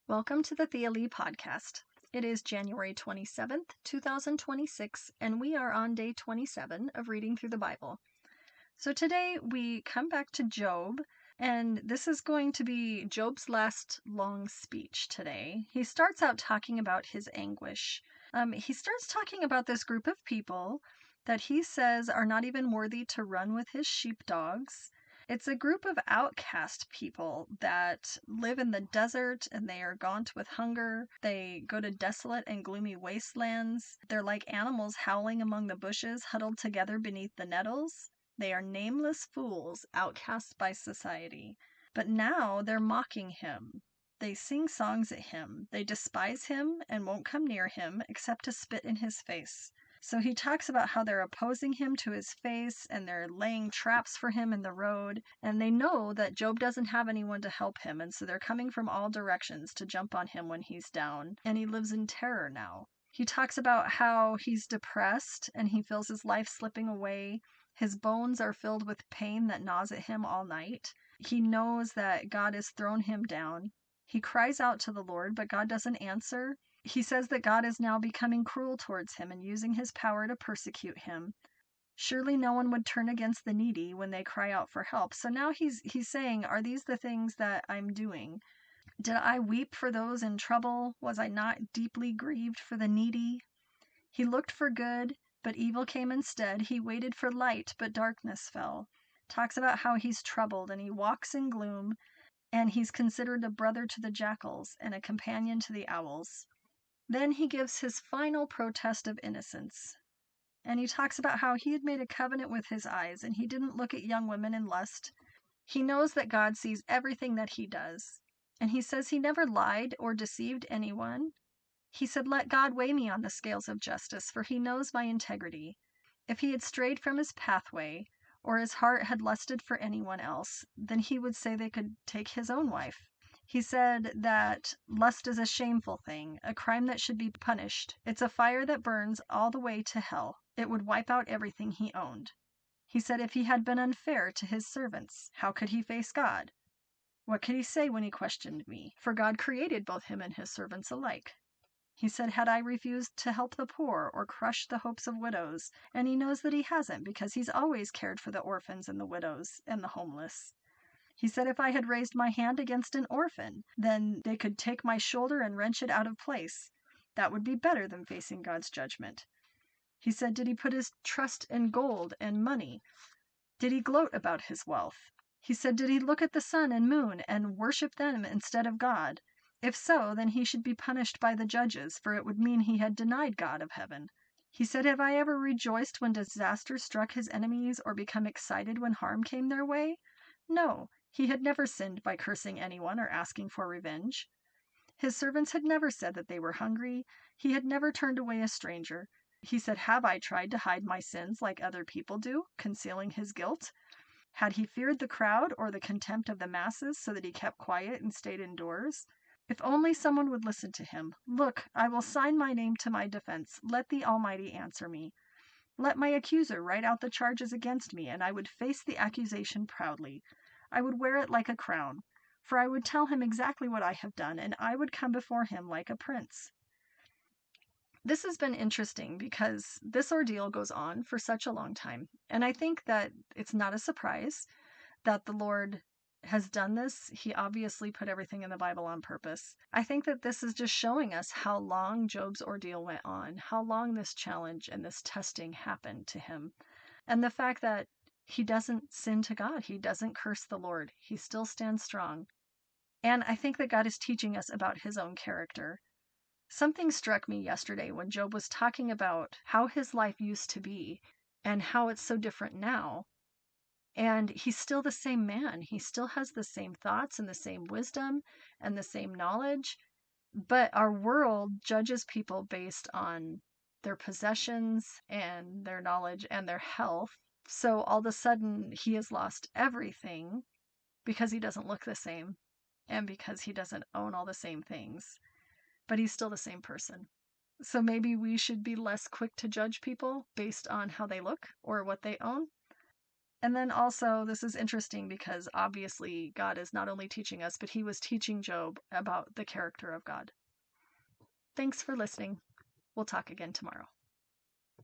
Welcome to the Thea Lee podcast. It is January 27th, 2026, and we are on day 27 of reading through the Bible. So today we come back to Job, and this is going to be Job's last long speech today. He starts out talking about his anguish. He starts talking about this group of people that he says are not even worthy to run with his sheepdogs. It's a group of outcast people that live in the desert and they are gaunt with hunger. They go to desolate and gloomy wastelands. They're like animals howling among the bushes, huddled together beneath the nettles. They are nameless fools, outcast by society. But now they're mocking him. They sing songs at him. They despise him and won't come near him except to spit in his face. So he talks about how they're opposing him to his face and they're laying traps for him in the road. And they know that Job doesn't have anyone to help him. And so they're coming from all directions to jump on him when he's down. And he lives in terror now. He talks about how he's depressed and he feels his life slipping away. His bones are filled with pain that gnaws at him all night. He knows that God has thrown him down. He cries out to the Lord, but God doesn't answer. He says that God is now becoming cruel towards him and using his power to persecute him. Surely no one would turn against the needy when they cry out for help. So now he's saying, are these the things that I'm doing? Did I weep for those in trouble? Was I not deeply grieved for the needy? He looked for good, but evil came instead. He waited for light, but darkness fell. Talks about how he's troubled and he walks in gloom, and he's considered a brother to the jackals and a companion to the owls. Then he gives his final protest of innocence. And he talks about how he had made a covenant with his eyes and he didn't look at young women in lust. He knows that God sees everything that he does. And he says he never lied or deceived anyone. He said, let God weigh me on the scales of justice, for he knows my integrity. If he had strayed from his pathway, or his heart had lusted for anyone else, then he would say they could take his own wife. He said that lust is a shameful thing, a crime that should be punished. It's a fire that burns all the way to hell. It would wipe out everything he owned. He said if he had been unfair to his servants, how could he face God? What could he say when he questioned me? For God created both him and his servants alike. He said, had I refused to help the poor or crushed the hopes of widows? And he knows that he hasn't, because he's always cared for the orphans and the widows and the homeless. He said if I had raised my hand against an orphan, then they could take my shoulder and wrench it out of place. That would be better than facing God's judgment. He said, did he put his trust in gold and money? Did he gloat about his wealth? He said, did he look at the sun and moon and worship them instead of God? If so, then he should be punished by the judges, for it would mean he had denied God of heaven. He said, have I ever rejoiced when disaster struck his enemies or become excited when harm came their way? No, he had never sinned by cursing anyone or asking for revenge. His servants had never said that they were hungry. He had never turned away a stranger. He said, have I tried to hide my sins like other people do, concealing his guilt? Had he feared the crowd or the contempt of the masses so that he kept quiet and stayed indoors? If only someone would listen to him. Look, I will sign my name to my defense. Let the Almighty answer me. Let my accuser write out the charges against me, and I would face the accusation proudly. I would wear it like a crown, for I would tell him exactly what I have done, and I would come before him like a prince. This has been interesting because this ordeal goes on for such a long time, and I think that it's not a surprise that the Lord has done this. He obviously put everything in the Bible on purpose. I think that this is just showing us how long Job's ordeal went on, how long this challenge and this testing happened to him, and the fact that he doesn't sin to God. He doesn't curse the Lord. He still stands strong. And I think that God is teaching us about his own character. Something struck me yesterday when Job was talking about how his life used to be and how it's so different now. And he's still the same man. He still has the same thoughts and the same wisdom and the same knowledge. But our world judges people based on their possessions and their knowledge and their health. So all of a sudden, he has lost everything because he doesn't look the same and because he doesn't own all the same things. But he's still the same person. So maybe we should be less quick to judge people based on how they look or what they own. And then also, this is interesting because obviously God is not only teaching us, but he was teaching Job about the character of God. Thanks for listening. We'll talk again tomorrow.